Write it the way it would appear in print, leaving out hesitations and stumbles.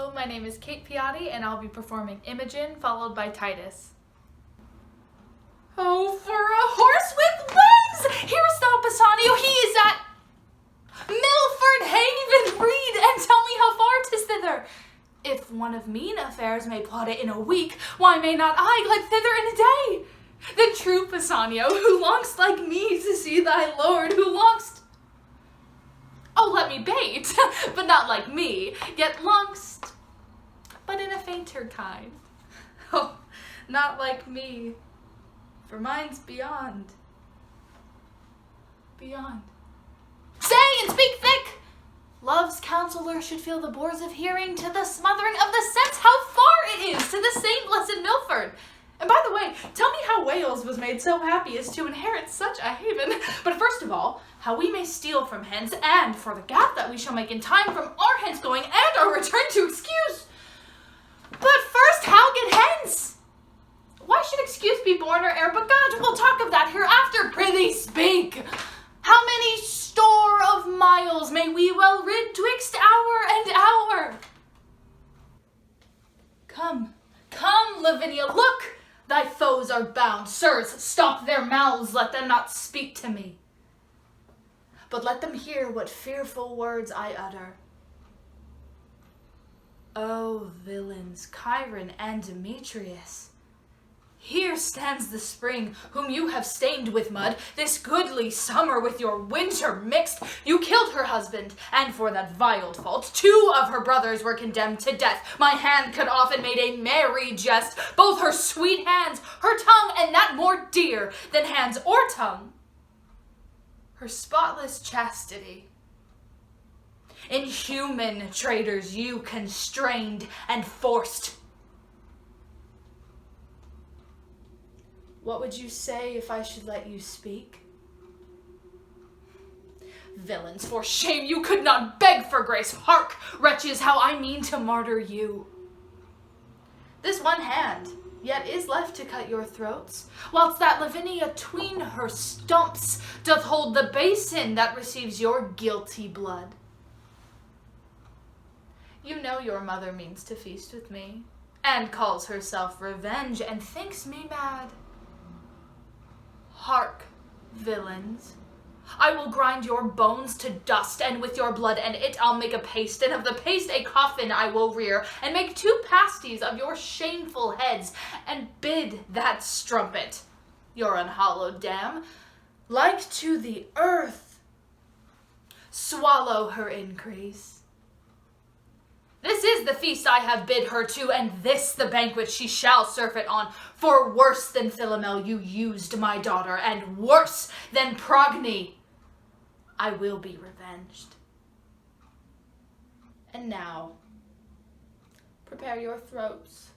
Hello, my name is Kate Piatti, and I'll be performing Imogen, followed by Titus. Oh, for a horse with wings! Here's thou, Bassanio, he is at Milford Haven, read, and tell me how far 'tis thither. If one of mean affairs may plot it in a week, why may not I glide thither in a day? The true Bassanio, who longst like me to see thy lord, who longst, oh, let me bait, but not like me, yet longst, but in a fainter kind. Oh, not like me, for mine's beyond. Say and speak thick! Love's counselor should feel the bores of hearing to the smothering of the sense how far it is to the same blessed Milford. And by the way, tell me how Wales was made so happy as to inherit such a haven. But first of all, how we may steal from hence, and for the gap that we shall make in time from our hence going and our return to excuse. But first, how get hence? Why should excuse be born or ere? But God, we'll talk of that hereafter. Prithee speak. How many store of miles may we well rid twixt hour and hour? Come, Lavinia, look! Thy foes are bound. Sirs, stop their mouths, let them not speak to me. But let them hear what fearful words I utter. O villains, Chiron and Demetrius, here stands the spring, whom you have stained with mud, this goodly summer with your winter mixed. You killed her husband, and for that vile fault 2 of her brothers were condemned to death. My hand cut off and made a merry jest, both her sweet hands, her tongue, and that more dear than hands or tongue, her spotless chastity. Inhuman traitors you constrained and forced. What would you say if I should let you speak? Villains, for shame, you could not beg for grace. Hark, wretches, how I mean to martyr you. This one hand yet is left to cut your throats, whilst that Lavinia 'tween her stumps doth hold the basin that receives your guilty blood. You know your mother means to feast with me, and calls herself revenge, and thinks me mad. Hark, villains, I will grind your bones to dust, and with your blood and it I'll make a paste, and of the paste a coffin I will rear, and make 2 pasties of your shameful heads, and bid that strumpet, your unhallowed dam, like to the earth, swallow her increase. This is the feast I have bid her to, and this the banquet she shall surfeit on. For worse than Philomel you used my daughter, and worse than Progny I will be revenged. And now, prepare your throats,